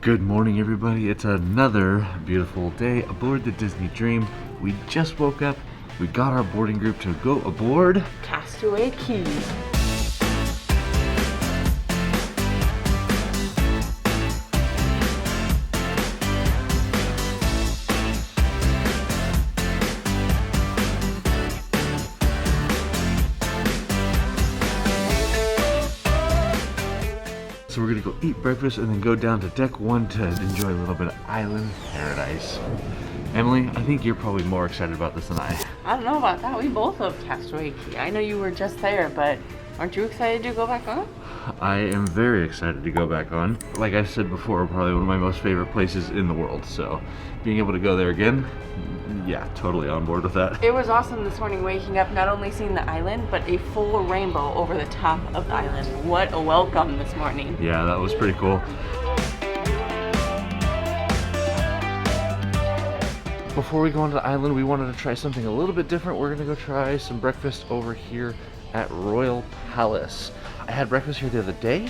Good morning, everybody. It's another beautiful day aboard the Disney Dream. We just woke up. We got our boarding group to go aboard Castaway Cay. So we're gonna go eat breakfast and then go down to deck 1 to enjoy a little bit of island paradise. Emily, I think you're probably more excited about this than I. I don't know about that. We both love Castaway Cay. I know you were just there, but aren't you excited to go back on? I am very excited to go back on. Like I said before, probably one of my most favorite places in the world. So being able to go there again, yeah, totally on board with that. It was awesome this morning waking up, not only seeing the island, but a full rainbow over the top of the island. What a welcome this morning. Yeah, that was pretty cool. Before we go onto the island, we wanted to try something a little bit different. We're gonna go try some breakfast over here at Royal Palace. I had breakfast here the other day.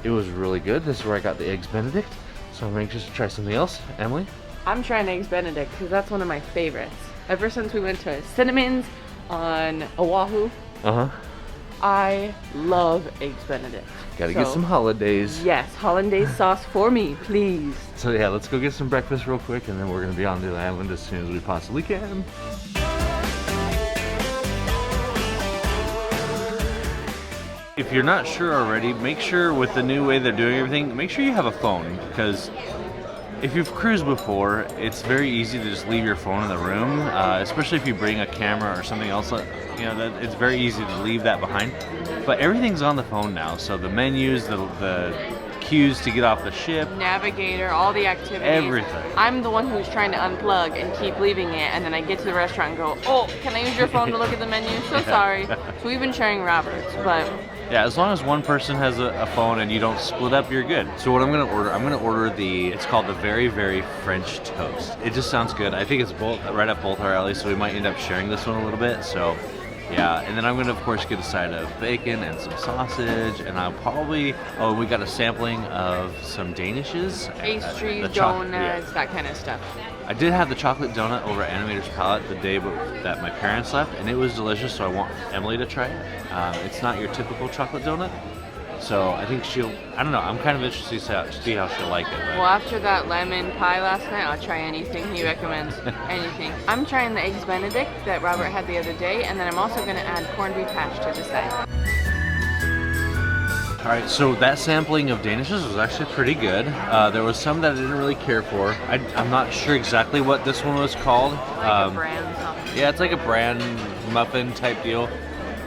It was really good. This is where I got the Eggs Benedict. So I'm anxious to try something else. Emily? I'm trying Eggs Benedict because that's one of my favorites. Ever since we went to Cinnamon's on Oahu, I love Eggs Benedict. Gotta get some hollandaise. Yes, hollandaise sauce for me, please. So yeah, let's go get some breakfast real quick and then we're gonna be on the island as soon as we possibly can. If you're not sure already, make sure with the new way they're doing everything, make sure you have a phone, because if you've cruised before, it's very easy to just leave your phone in the room, especially if you bring a camera or something else. You know, it's very easy to leave that behind. But everything's on the phone now, so the menus, the cues to get off the ship, navigator, all the activities, everything. I'm the one who's trying to unplug and keep leaving it, and then I get to the restaurant and go, oh, can I use your phone to look at the menu? So sorry. So we've been sharing Robert's, but yeah, as long as one person has a phone and you don't split up, you're good. So what I'm gonna order it's called the Very Very French Toast. It just sounds good. I think it's right up both our alleys, so we might end up sharing this one a little bit. So yeah, and then I'm gonna of course get a side of bacon and some sausage, and I'll probably, we got a sampling of some Danishes. Pastries, donuts, that kind of stuff. I did have the chocolate donut over at Animator's Palette the day that my parents left, and it was delicious, so I want Emily to try it. It's not your typical chocolate donut, so I think I don't know, I'm kind of interested to see how she'll like it. Right? Well, after that lemon pie last night, I'll try anything he recommends, anything. I'm trying the Eggs Benedict that Robert had the other day, and then I'm also gonna add corned beef hash to the side. Alright, so that sampling of Danishes was actually pretty good. There was some that I didn't really care for. I'm not sure exactly what this one was called. Like a brand something. Yeah, it's like a brand muffin type deal.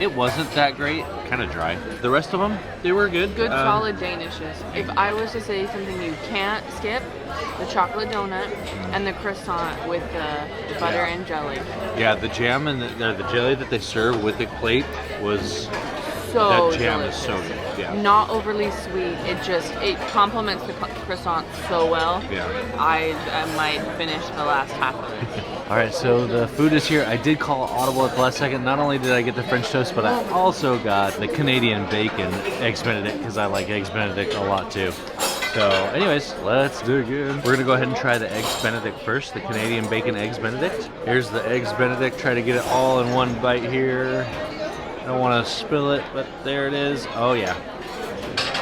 It wasn't that great, kind of dry. The rest of them, they were good. Good solid Danishes. If I was to say something you can't skip, the chocolate donut and the croissant with the butter and jelly. Yeah, the jam and the jelly that they serve with the plate was... So that jam delicious. is so good. Yeah. Not overly sweet. It complements the croissant so well. Yeah. I might finish the last half of it. All right, so the food is here. I did call audible at the last second. Not only did I get the French toast, but I also got the Canadian bacon Eggs Benedict because I like Eggs Benedict a lot too. So anyways, let's dig in. We're gonna go ahead and try the Eggs Benedict first, the Canadian bacon Eggs Benedict. Here's the Eggs Benedict. Try to get it all in one bite here. Don't want to spill it, but there it is. Oh yeah.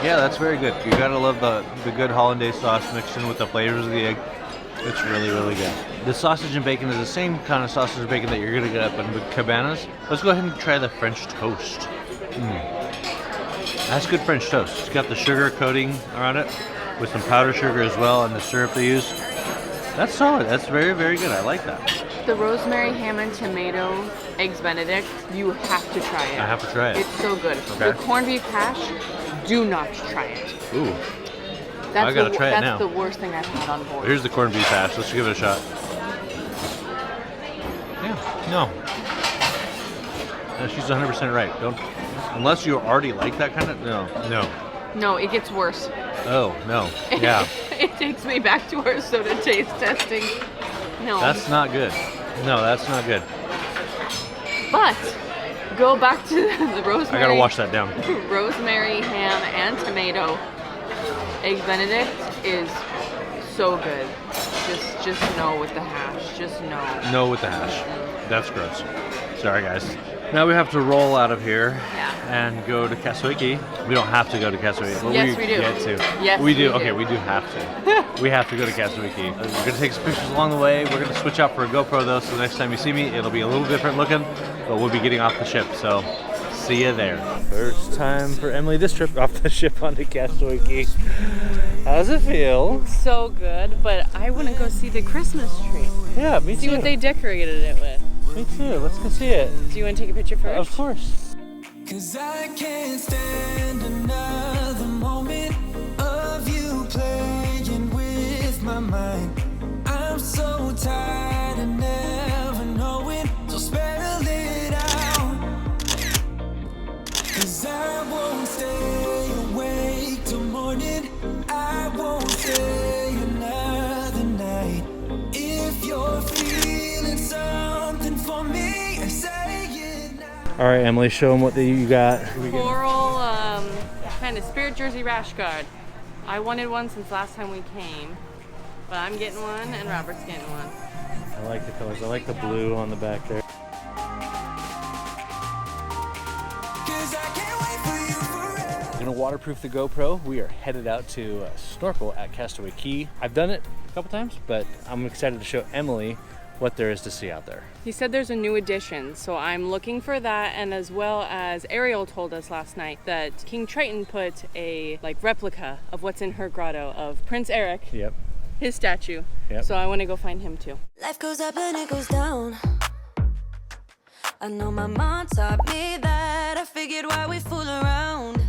Yeah, that's very good. You gotta love the good hollandaise sauce mixed in with the flavors of the egg. It's really, really good. The sausage and bacon is the same kind of sausage and bacon that you're gonna get up in Cabanas. Let's go ahead and try the French toast. That's good French toast. It's got the sugar coating around it with some powdered sugar as well, and the syrup they use. That's solid. That's very, very good. I like that. The rosemary ham and tomato Eggs Benedict, you have to try it. I have to try it. It's so good. Okay. The corned beef hash, do not try it. Ooh. I gotta try it now. That's the worst thing I've had on board. Here's the corned beef hash. Let's give it a shot. Yeah, no. She's 100% right. Don't, unless you already like that kind of, no. No, it gets worse. Oh, no. Yeah. It takes me back to our soda taste testing. No. That's not good. No, that's not good. But go back to the rosemary. I gotta wash that down. Rosemary ham and tomato Eggs Benedict is so good. Just no with the hash. Just no. No with the hash. That's gross. Sorry, guys. Now we have to roll out of here and go to Castaway Cay. We don't have to go to Castaway Cay. Yes, we do. Get to. Yes, we do. we Okay, do. we do have to. We have to go to Castaway Cay. We're going to take some pictures along the way. We're going to switch out for a GoPro, though, so the next time you see me, it'll be a little different looking, but we'll be getting off the ship, so see you there. First time for Emily this trip off the ship onto Castaway Cay. How's it feel? So good, but I want to go see the Christmas tree. Yeah, me too. See what they decorated it with. Me too. Let's go see it. Do you want to take a picture first? Of course. 'Cause I can't stand another moment of you playing with my mind. I'm so tired of never knowing, so spell it out. 'Cause I won't stay awake till morning. I won't stay another night. If you're feeling something for me, say it now. All right, Emily, show them what you got. Coral, kind of spirit jersey rash guard. I wanted one since last time we came, but I'm getting one and Robert's getting one. I like the colors. I like the blue on the back there. 'Cause I can't wait for you forever. We're gonna waterproof the GoPro. We are headed out to snorkel at Castaway Cay. I've done it a couple times, but I'm excited to show Emily what there is to see out there. He said there's a new addition, so I'm looking for that, and as well as Ariel told us last night that King Triton put a replica of what's in her grotto of Prince Eric, Yep. his statue. Yep. So I want to go find him too. Life goes up and it goes down. I know my mom taught me that. I figured why we fool around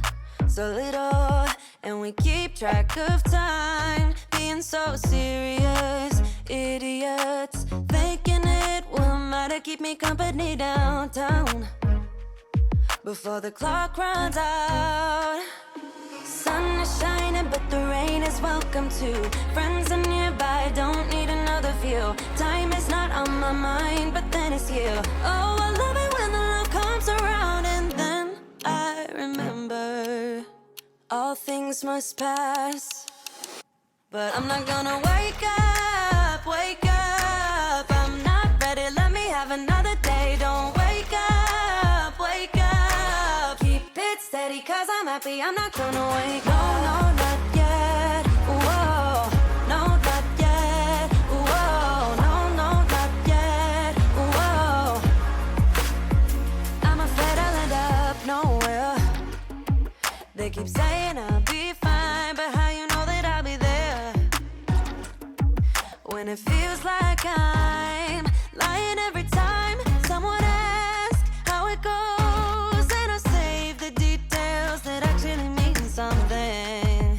so little, and we keep track of time, being so serious. Idiots thinking it will matter, keep me company downtown before the clock runs out. Sun is shining, but the rain is welcome too. Friends are nearby, don't need another view. Time is not on my mind, but then it's you. Oh, I love it when the love comes around, and then I remember all things must pass. But I'm not gonna wake up, wake up. I'm not ready, let me have another day. Don't wake up, wake up. Keep it steady, 'cause I'm happy, I'm not gonna wake up. No, no, not yet. Whoa, no, not yet. Whoa, no, no, not yet. Whoa, I'm afraid I'll end up nowhere. They keep saying I'll be fine, but how you know that I'll be there when it feels like I'm lying every time someone asks how it goes, and I save the details that actually mean something.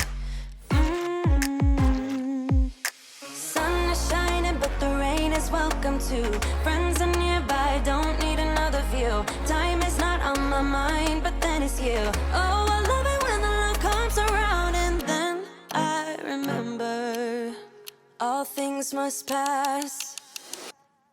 Sun is shining, but the rain is welcome too. Friends are nearby, don't need another view. Time is not on my mind, but then it's you. Oh, I love it when the love comes around, and then I remember all things must pass.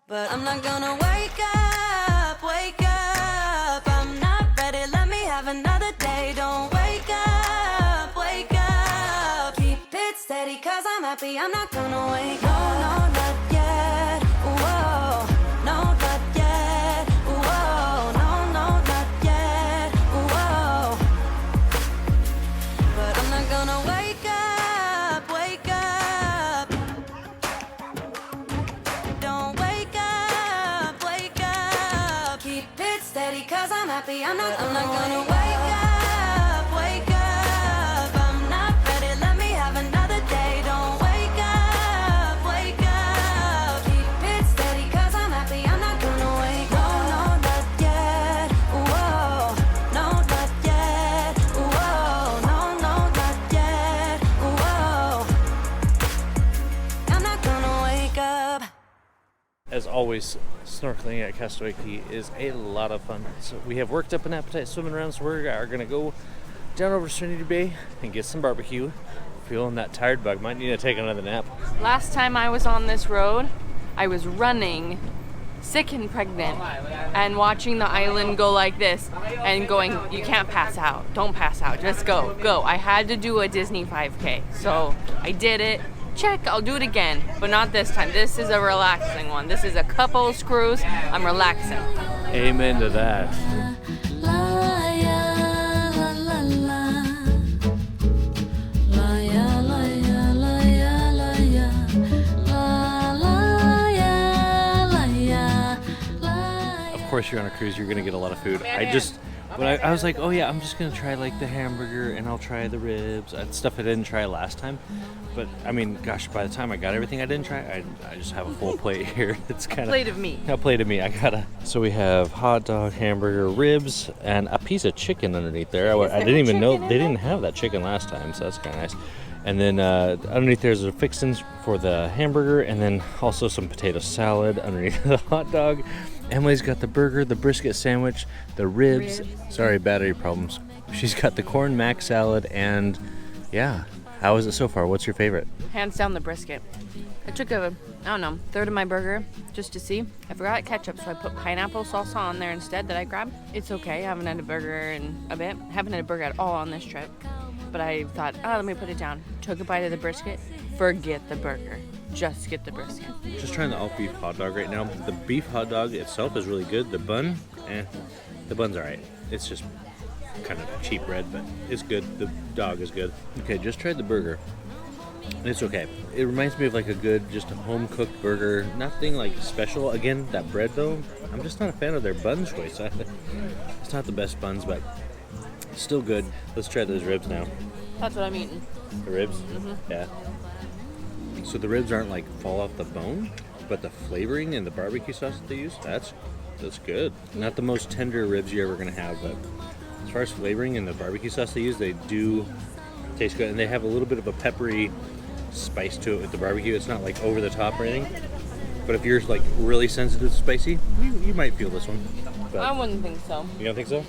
But I'm not gonna wake up, wake up. I'm not ready, let me have another day. Don't wake up, wake up. Keep it steady, 'cause I'm happy, I'm not gonna wake up. No, no, not yet. Whoa, no, not yet. Whoa, no, no, not yet. Whoa, but I'm not gonna wake up, wake up. Don't wake up, wake up. Keep it steady, 'cause I'm happy, I'm not gonna wake up, wake up. I'm not ready, let me have another day. Don't wake up, wake up. Keep it steady, 'cause I'm happy, I'm not gonna wake up. No, no, not yet. Whoa, no, not yet. Whoa, no, no, not yet. Whoa, I'm not gonna wake up. As always, snorkeling at Castaway Cay is a lot of fun. So we have worked up an appetite swimming around, so we are going to go down over to Trinity Bay and get some barbecue. Feeling that tired bug. Might need to take another nap. Last time I was on this road, I was running, sick and pregnant, and watching the island go like this and going, you can't pass out. Don't pass out. Just go, go. I had to do a Disney 5K. So I did it. check, I'll do it again, but not this time. This is a relaxing one. This is a couples cruise. I'm relaxing. Amen to that. Of course, you're on a cruise, you're gonna get a lot of food. I was like, oh yeah, I'm just gonna try like the hamburger and I'll try the ribs. Stuff I didn't try last time. But I mean, gosh, by the time I got everything I didn't try, I just have a full plate here. It's kind of Plate of meat. A plate of meat. So we have hot dog, hamburger, ribs, and a piece of chicken underneath there. I didn't even know they didn't have that chicken last time, so that's kind of nice. And then underneath there's a fixins for the hamburger, and then also some potato salad underneath the hot dog. Emily's got the burger, the brisket sandwich, the ribs. Sorry, battery problems. She's got the corn mac salad, and yeah. How is it so far? What's your favorite? Hands down the brisket. I took third of my burger just to see. I forgot ketchup, so I put pineapple salsa on there instead that I grabbed. It's okay. I haven't had a burger in a bit. Haven't had a burger at all on this trip. But I thought, let me put it down. Took a bite of the brisket. Forget the burger. Just get the brisket. Just trying the all beef hot dog right now. The beef hot dog itself is really good. The bun, the bun's alright. It's just kind of cheap bread, but it's good. The dog is good. Okay, just tried the burger. It's okay. It reminds me of like a good, just a home-cooked burger. Nothing like special. Again, that bread though, I'm just not a fan of their bun choice. It's not the best buns, but still good. Let's try those ribs now. That's what I'm eating. The ribs? Mm-hmm. Yeah. So the ribs aren't like fall off the bone, but the flavoring and the barbecue sauce that they use, that's good. Not the most tender ribs you're ever gonna have, but as far as flavoring and the barbecue sauce they use, they do taste good. And they have a little bit of a peppery spice to it with the barbecue. It's not like over the top or anything. But if you're like really sensitive to spicy, you might feel this one. But I wouldn't think so. you don't think so?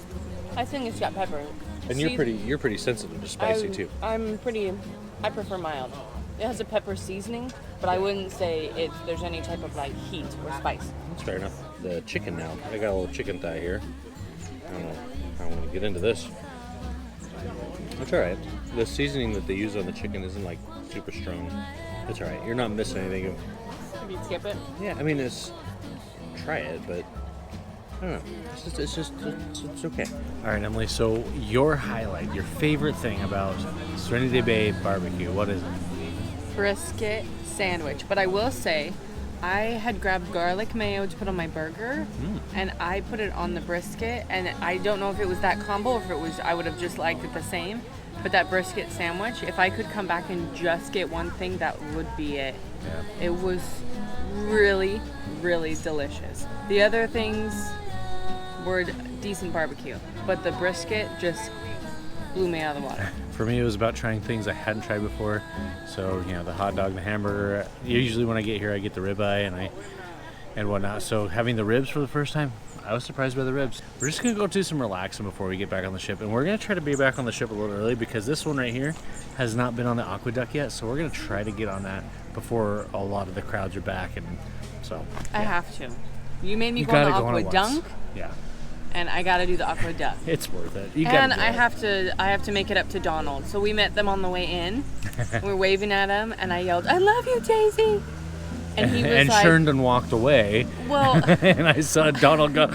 I think it's got pepper. And you're pretty sensitive to spicy too. I prefer mild. It has a pepper seasoning, but I wouldn't say there's any type of like heat or spice. That's fair enough. The chicken now. I got a little chicken thigh here. I don't know. I don't want to get into this. That's alright. The seasoning that they use on the chicken isn't like super strong. It's alright. You're not missing anything. Maybe you'd skip it? Yeah, I mean, try it, but I don't know. It's okay. Alright, Emily, so your highlight, your favorite thing about Serenity Bay barbecue, what is it? Brisket sandwich. But I will say, I had grabbed garlic mayo to put on my burger, and I put it on the brisket, and I don't know if it was that combo or if it was, I would have just liked it the same. But that brisket sandwich, if I could come back and just get one thing, that would be it. Yeah. It was really, really delicious. The other things were decent barbecue, but the brisket just blew me out of the water. For me, it was about trying things I hadn't tried before. So, the hot dog, the hamburger. Usually when I get here, I get the ribeye and whatnot. So having the ribs for the first time, I was surprised by the ribs. We're just going to go do some relaxing before we get back on the ship. And we're going to try to be back on the ship a little early because this one right here has not been on the aqueduct yet. So we're going to try to get on that before a lot of the crowds are back. And so yeah. I have to. You made me go on the aqueduct. Yeah. And I gotta do the aqueduct. It's worth it. I have to make it up to Donald. So we met them on the way in. We're waving at him, and I yelled, "I love you, Daisy!" And he was like, turned and walked away. Well, and I saw Donald go,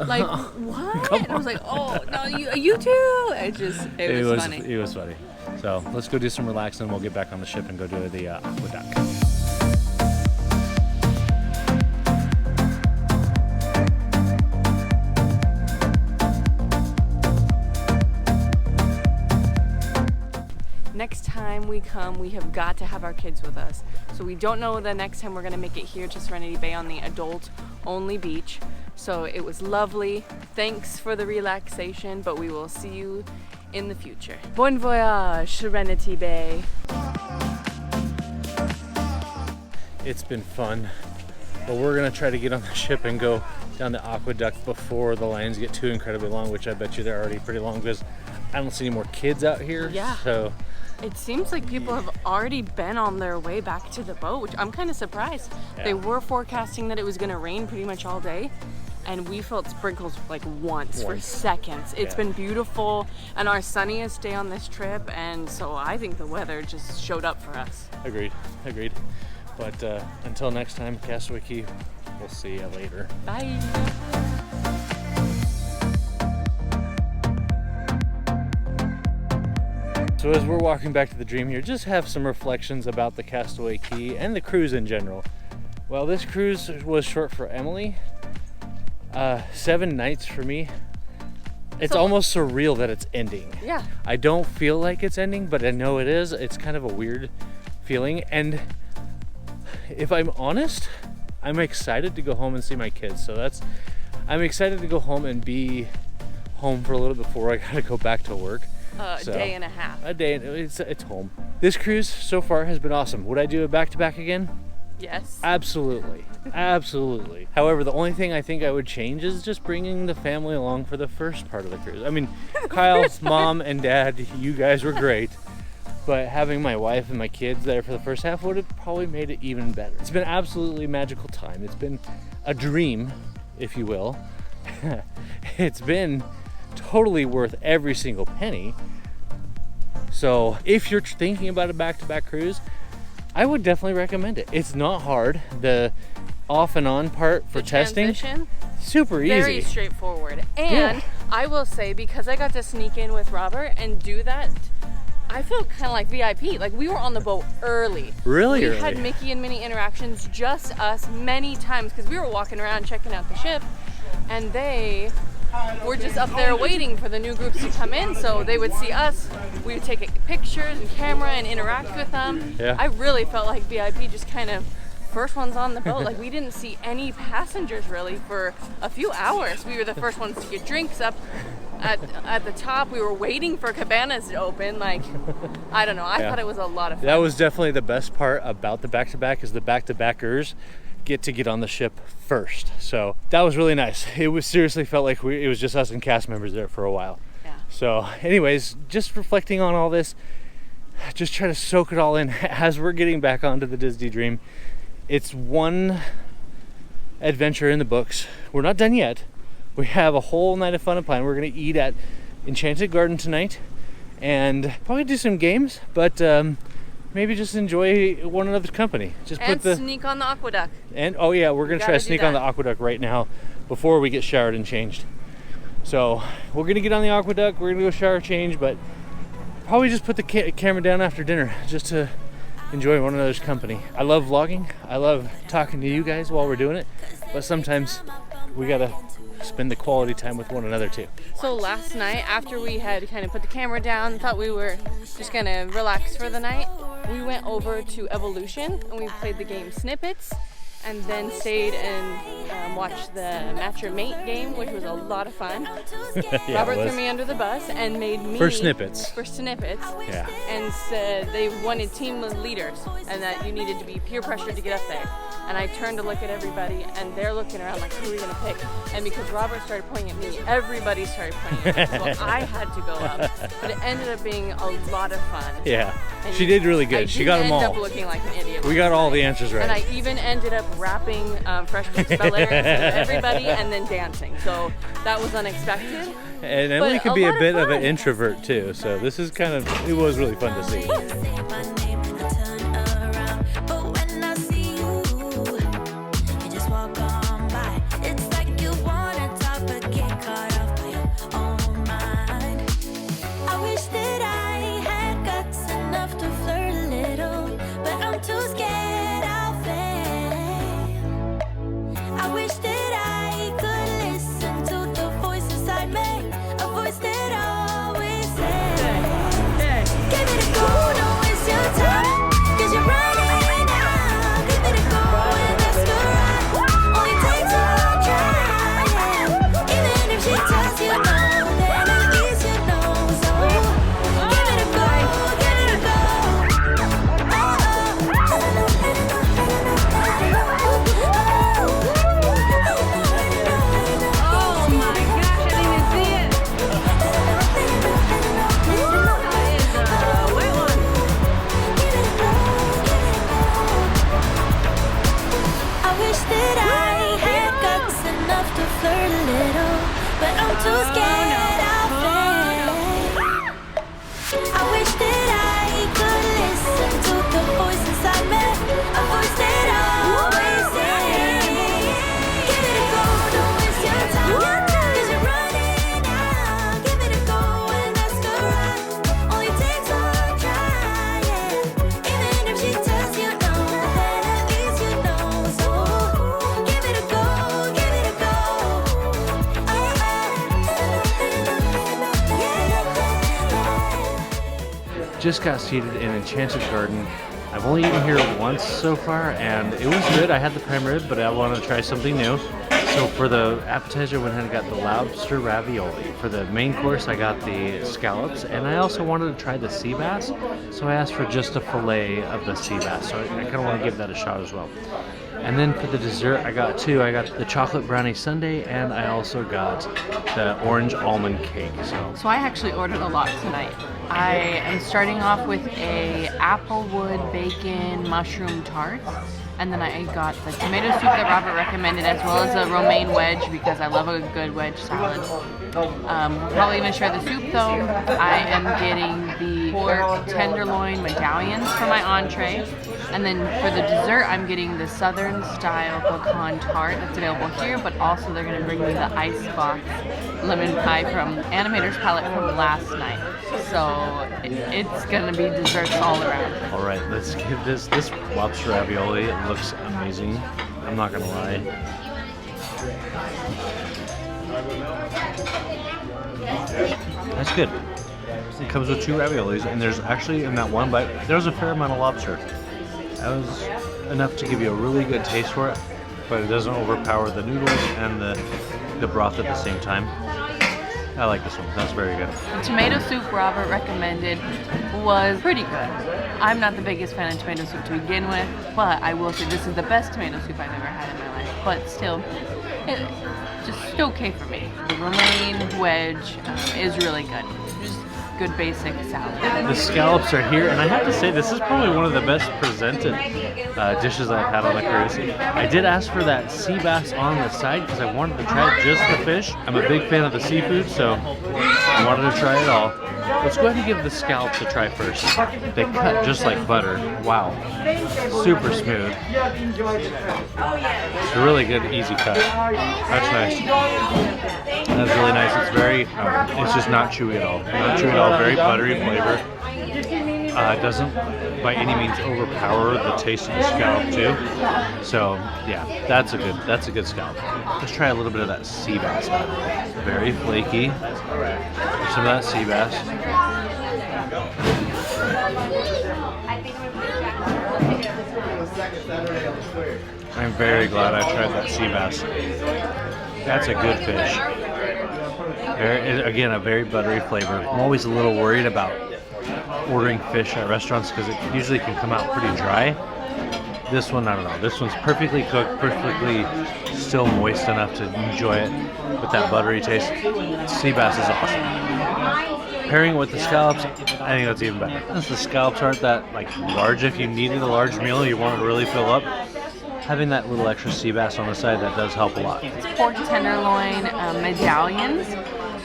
like, what? And I was like, oh no, you too. It was funny. It was funny. So let's go do some relaxing. We'll get back on the ship and go do the aqueduct. Next time we come, we have got to have our kids with us. So we don't know the next time we're gonna make it here to Serenity Bay on the adult-only beach. So it was lovely. Thanks for the relaxation, but we will see you in the future. Bon voyage, Serenity Bay. It's been fun, but we're gonna try to get on the ship and go down the aqueduct before the lines get too incredibly long, which I bet you they're already pretty long because I don't see any more kids out here. Yeah. So it seems like people have already been on their way back to the boat, which I'm kind of surprised. Yeah. They were forecasting that it was going to rain pretty much all day, and we felt sprinkles like once. For seconds. It's been beautiful and our sunniest day on this trip, and so I think the weather just showed up for us. Agreed. But until next time, Castaway Cay, we'll see you later. Bye. So as we're walking back to the Dream here, just have some reflections about the Castaway Cay and the cruise in general. Well, this cruise was short for Emily. 7 nights for me. It's almost surreal that it's ending. Yeah. I don't feel like it's ending, but I know it is. It's kind of a weird feeling. And if I'm honest, I'm excited to go home and see my kids. So I'm excited to go home and be home for a little before I gotta go back to work. A day and a half. A day, it's home. This cruise so far has been awesome. Would I do it back to back again? Yes. Absolutely. Absolutely. However, the only thing I think I would change is just bringing the family along for the first part of the cruise. I mean, Kyle, mom, and dad, you guys were great. But having my wife and my kids there for the first half would have probably made it even better. It's been absolutely magical time. It's been a dream, if you will. It's been totally worth every single penny. So if you're thinking about a back-to-back cruise, I would definitely recommend it. It's not hard. The off and on part for testing, super easy. Very straightforward. And I will say, because I got to sneak in with Robert and do that, I felt kind of like VIP. Like, we were on the boat early. Really early. We had Mickey and Minnie interactions, just us, many times, because we were walking around checking out the ship, and they were just up there waiting for the new groups to come in, so they would see us. We would take pictures and camera and interact with them. Yeah. I really felt like VIP, just kind of first ones on the boat. Like, we didn't see any passengers really for a few hours. We were the first ones to get drinks up at the top. We were waiting for Cabanas to open. Like, I don't know. I thought it was a lot of fun. That was definitely the best part about the back-to-back, is the back-to-backers get on the ship first. So that was really nice. It was seriously felt like it was just us and cast members there for a while. Yeah. So anyways, just reflecting on all this, just try to soak it all in as we're getting back onto the Disney Dream. It's one adventure in the books. We're not done yet. We have a whole night of fun and plan. We're going to eat at Enchanted Garden tonight and probably do some games, but maybe just enjoy one another's company. Just and sneak on the aqueduct. And oh yeah, we're gonna try to sneak on the aqueduct right now before we get showered and changed. So we're gonna get on the aqueduct. We're gonna go shower, change, but probably just put the camera down after dinner just to enjoy one another's company. I love vlogging. I love talking to you guys while we're doing it, but sometimes we gotta spend the quality time with one another too. So last night, after we had kind of put the camera down, thought we were just gonna relax for the night, we went over to Evolution and we played the game Snippets, and then stayed and watched the Match Your Mate game, which was a lot of fun. Yeah, Robert threw me under the bus and made me for Snippets. Yeah. And said they wanted team leaders and that you needed to be peer pressured to get up there. And I turned to look at everybody, and they're looking around like, who are we gonna pick? And because Robert started pointing at me, everybody started pointing at me. So I had to go up. But it ended up being a lot of fun. Yeah, and she did really good. She got them all. I ended up looking like an idiot. We got all the answers right. And I even ended up rapping freshman speller in front of everybody and then dancing. So that was unexpected. And Emily could be a bit of an introvert too. So this is kind of, it was really fun to see. Give it a go, don't waste your time. too scared of it. I wish that I could listen to the voice inside me, a voice that always says, give it a go, don't waste your time, 'cause you're running out. Give it a go and ask her right. Only takes one try, yeah. Even if she tells you no, then at least you know. So give it a go, give it a go. Just got seated in Enchanted Garden. I've only eaten here once so far, and it was good. I had the prime rib, but I wanted to try something new. So for the appetizer, I went ahead and got the Lobster Ravioli. For the main course, I got the scallops, and I also wanted to try the sea bass. So I asked for just a fillet of the sea bass. So I kind of want to give that a shot as well. And then for the dessert, I got two. I got the chocolate brownie sundae, and I also got the orange almond cake. So I actually ordered a lot tonight. I am starting off with a applewood bacon mushroom tart, and then I got the tomato soup that Robert recommended, as well as a romaine wedge because I love a good wedge salad. Probably gonna share the soup though. I am getting the pork tenderloin medallions for my entree, and then for the dessert, I'm getting the Southern style pecan tart that's available here, but also they're gonna bring me the icebox lemon pie from Animator's Palette from last night. So it's gonna be desserts all around. All right, let's give this lobster ravioli. It looks amazing. I'm not gonna lie. That's good. It comes with two raviolis, and there's actually in that one bite, there's a fair amount of lobster. That was enough to give you a really good taste for it, but it doesn't overpower the noodles and the broth at the same time. I like this one. That's very good. The tomato soup Robert recommended was pretty good. I'm not the biggest fan of tomato soup to begin with, but I will say this is the best tomato soup I've ever had in my life. But still, it's just okay for me. The romaine wedge is really good. Just good basic salad. The scallops are here, and I have to say this is probably one of the best presented dishes I've had on the cruise. I did ask for that sea bass on the side because I wanted to try just the fish. I'm a big fan of the seafood, so I wanted to try it all. Let's go ahead and give the scallops a try first. They cut just like butter. Wow. Super smooth. It's a really good, easy cut. That's nice. That's really nice. It's very, it's just not chewy at all. Not chewy at all. Very buttery flavor. It doesn't by any means overpower the taste of the scallop too. So yeah, that's a good scallop. Let's try a little bit of that sea bass. Very flaky. Some of that sea bass. I'm very glad I tried that sea bass. That's a good fish. Again, a very buttery flavor. I'm always a little worried about ordering fish at restaurants because it usually can come out pretty dry. This one, I don't know. This one's perfectly cooked, perfectly still moist enough to enjoy it with that buttery taste. Sea bass is awesome. Pairing it with the scallops, I think that's even better. Since the scallops aren't that like large, if you needed a large meal, you want to really fill up, having that little extra sea bass on the side, that does help a lot. It's pork tenderloin medallions.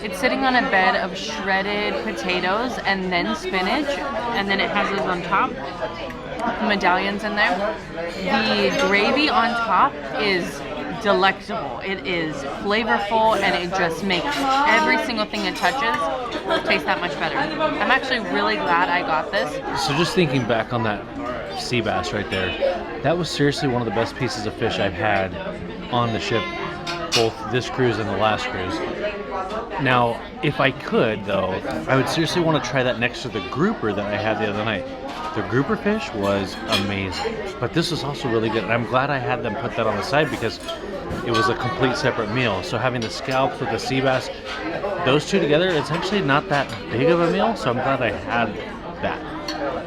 It's sitting on a bed of shredded potatoes and then spinach, and then it has those on top, medallions in there. The gravy on top is delectable. It is flavorful, and it just makes every single thing it touches taste that much better. I'm actually really glad I got this. So just thinking back on that sea bass right there, that was seriously one of the best pieces of fish I've had on the ship, both this cruise and the last cruise. Now, if I could, though, I would seriously want to try that next to the grouper that I had the other night. The grouper fish was amazing, but this was also really good, and I'm glad I had them put that on the side because it was a complete separate meal. So having the scallops with the sea bass, those two together, it's actually not that big of a meal, so I'm glad I had that.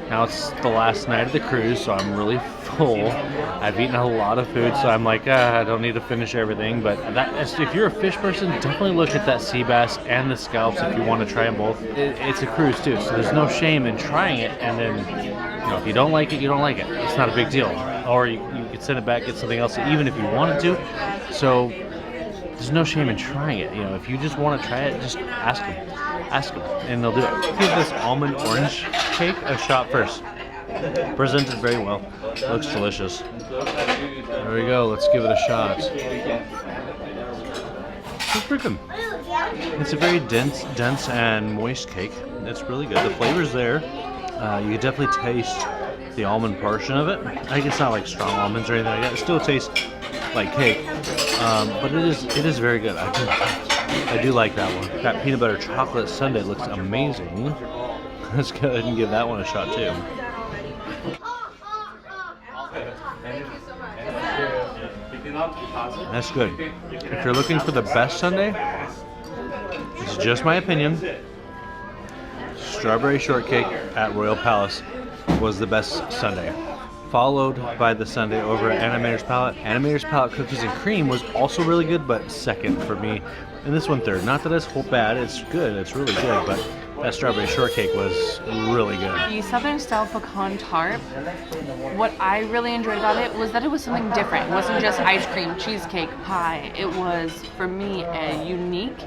Now it's the last night of the cruise, so I'm really full. I've eaten a lot of food, so I'm like, I don't need to finish everything. But if you're a fish person, definitely look at that sea bass and the scallops if you want to try them both. It's a cruise too, so there's no shame in trying it. And then, if you don't like it, you don't like it. It's not a big deal. Or you could send it back, get something else, even if you wanted to. So there's no shame in trying it. You know, if you just want to try it, just ask them, and they'll do it. Give this almond orange cake a shot first. Presented very well. Looks delicious. There we go. Let's give it a shot. It's pretty good. It's a very dense and moist cake. It's really good. The flavor's there. You can definitely taste the almond portion of it. I think it's not like strong almonds or anything like that. It still tastes like cake, but it is very good. I do like that one. That peanut butter chocolate sundae looks amazing. Let's go ahead and give that one a shot too. That's good. If you're looking for the best sundae, this is just my opinion. Strawberry shortcake at Royal Palace was the best sundae, followed by the sundae over at Animator's Palette. Animator's Palette cookies and cream was also really good, but second for me, and this one third. Not that it's whole bad, it's good, it's really good, but that strawberry shortcake was really good. The Southern style pecan tart, what I really enjoyed about it was that it was something different. It wasn't just ice cream, cheesecake, pie. It was, for me, a unique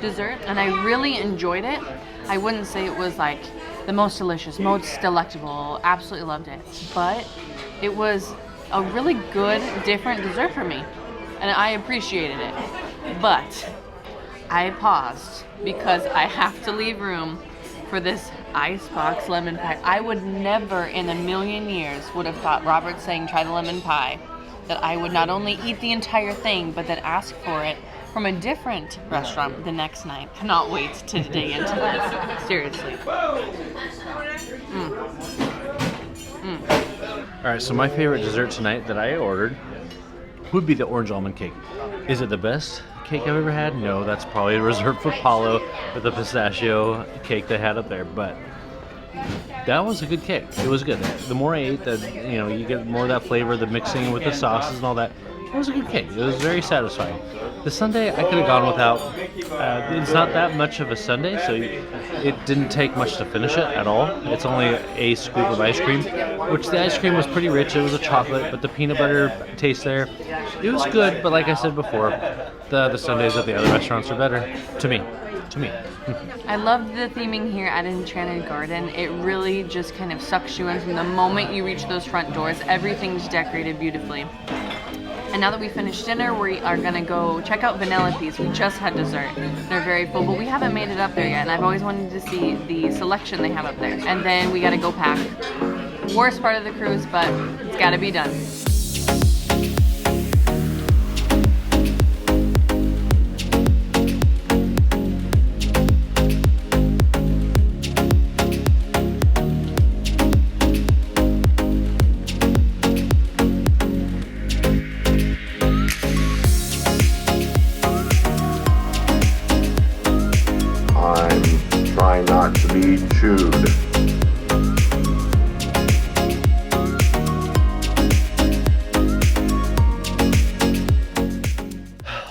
dessert, and I really enjoyed it. I wouldn't say it was like the most delicious, most delectable, absolutely loved it, but it was a really good, different dessert for me, and I appreciated it. But I paused because I have to leave room for this icebox lemon pie. I would never in a million years would have thought Robert saying try the lemon pie, that I would not only eat the entire thing, but then ask for it from a different restaurant the next night. Cannot wait to dig into this. Seriously. Alright, so my favorite dessert tonight that I ordered would be the orange almond cake. Is it the best cake I've ever had? No, that's probably reserved for Paulo with the pistachio cake they had up there, but that was a good cake. It was good. The more I ate, you get more of that flavor, the mixing with the sauces and all that. It was a good cake. It was very satisfying. The sundae I could have gone without. It's not that much of a sundae, so it didn't take much to finish it at all. It's only a scoop of ice cream, which the ice cream was pretty rich. It was a chocolate, but the peanut butter taste there. It was good, but like I said before, the sundaes at the other restaurants are better. To me. I loved the theming here at Enchanted Garden. It really just kind of sucks you in from the moment you reach those front doors. Everything's decorated beautifully. And now that we finished dinner, we are gonna go check out Vanellope's. We just had dessert. They're very full, but we haven't made it up there yet, and I've always wanted to see the selection they have up there. And then we gotta go pack. Worst part of the cruise, but it's gotta be done. Not to be chewed.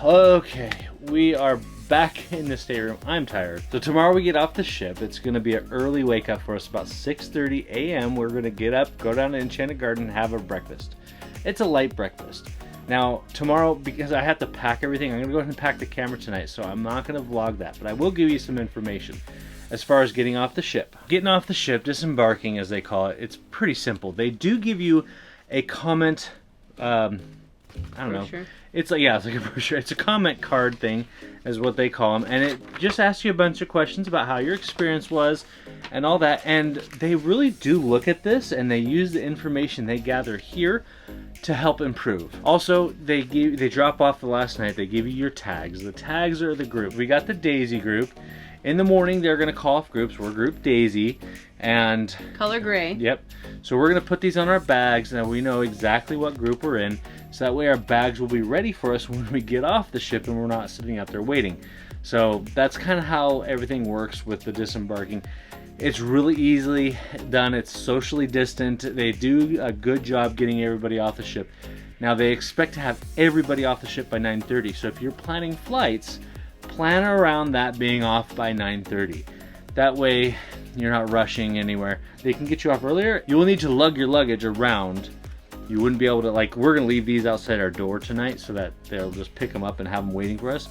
Okay, we are back in the stateroom. I'm tired. So tomorrow we get off the ship. It's going to be an early wake up for us, about 6:30 a.m. We're going to get up, go down to Enchanted Garden, and have a breakfast. It's a light breakfast. Now, tomorrow, because I have to pack everything, I'm going to go ahead and pack the camera tonight, so I'm not going to vlog that, but I will give you some information. As far as getting off the ship. Getting off the ship, disembarking as they call it, it's pretty simple. They do give you a comment, I don't know. It's like, yeah, it's like a brochure. It's a comment card thing, is what they call them. And it just asks you a bunch of questions about how your experience was and all that. And they really do look at this and they use the information they gather here to help improve. Also, they drop off the last night, they give you your tags. The tags are the group. We got the Daisy group. In the morning, they're going to call off groups. We're Group Daisy, and color gray. Yep. So we're going to put these on our bags, and we know exactly what group we're in. So that way our bags will be ready for us when we get off the ship and we're not sitting out there waiting. So that's kind of how everything works with the disembarking. It's really easily done. It's socially distant. They do a good job getting everybody off the ship. Now, they expect to have everybody off the ship by 9:30. So if you're planning flights, plan around that being off by 9:30. That way you're not rushing anywhere. They can get you off earlier. You will need to lug your luggage around You wouldn't be able to, like, we're gonna leave these outside our door tonight so that they'll just pick them up and have them waiting for us.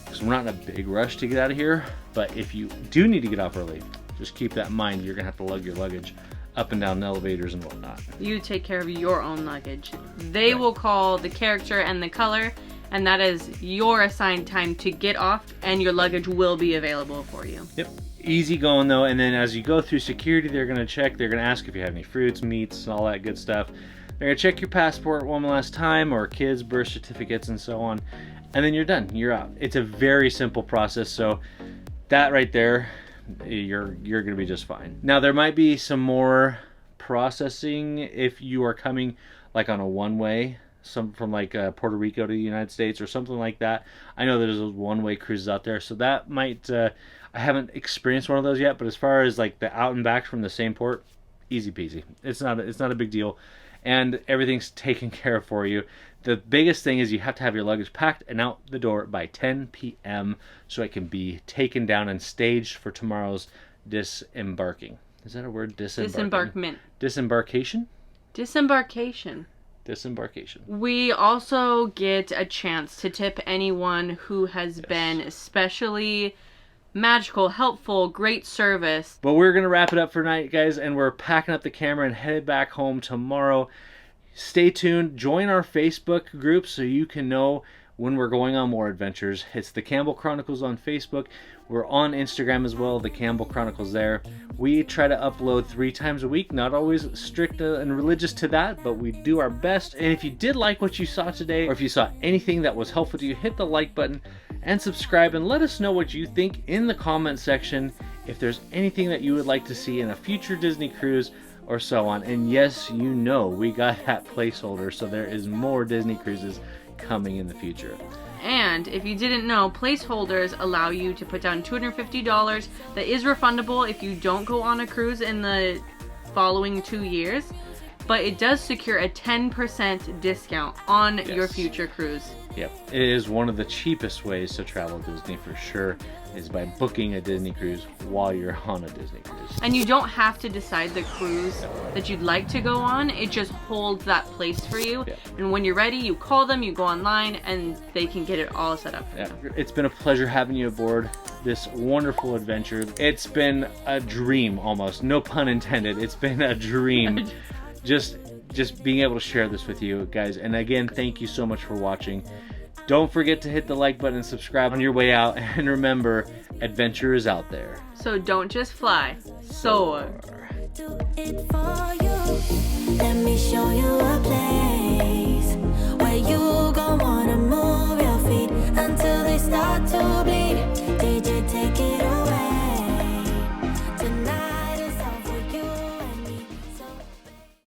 Because we're not in a big rush to get out of here. But if you do need to get off early, just keep that in mind. You're gonna have to lug your luggage up and down the elevators and whatnot. You take care of your own luggage. They will call the character and the color, and that is your assigned time to get off, and your luggage will be available for you. Yep. Easy going though, and then as you go through security, they're gonna check, they're gonna ask if you have any fruits, meats, and all that good stuff. They're gonna check your passport one last time, or kids' birth certificates and so on, and then you're done, you're out. It's a very simple process, so that right there, you're gonna be just fine. Now there might be some more processing if you are coming like on a one-way, some from like Puerto Rico to the United States or something like that. I know there's those one-way cruises out there, so that might I haven't experienced one of those yet, but as far as like the out and back from the same port, easy peasy. It's not a big deal, and everything's taken care of for you. The biggest thing is you have to have your luggage packed and out the door by 10 p.m. so it can be taken down and staged for tomorrow's disembarking. Is that a word? Disembarkment. Disembarkation? Disembarkation. Disembarkation. We also get a chance to tip anyone who has been especially magical, helpful, great service. But we're going to wrap it up for tonight, guys, and we're packing up the camera and headed back home tomorrow. Stay tuned. Join our Facebook group so you can know when we're going on more adventures. It's the Campbell Chronicles on Facebook. We're on Instagram as well, the Campbell Chronicles there. We try to upload 3 times a week. Not always strict and religious to that, but we do our best. And if you did like what you saw today, or if you saw anything that was helpful to you, hit the like button and subscribe, and let us know what you think in the comment section. If there's anything that you would like to see in a future Disney cruise or so on. And yes, you know, we got that placeholder, so there is more Disney cruises coming in the future. And if you didn't know, placeholders allow you to put down $250 that is refundable if you don't go on a cruise in the following 2 years, but it does secure a 10% discount on your future cruise. Yep, it is one of the cheapest ways to travel Disney for sure, is by booking a Disney cruise while you're on a Disney cruise. And you don't have to decide the cruise that you'd like to go on. It just holds that place for you. Yep. And when you're ready, you call them, you go online, and they can get it all set up for you. It's been a pleasure having you aboard this wonderful adventure. It's been a dream almost, no pun intended. It's been a dream. just being able to share this with you guys. And again, thank you so much for watching. Don't forget to hit the like button and subscribe on your way out. And remember, adventure is out there. So don't just fly, soar. Do it for you. Let me show you a place.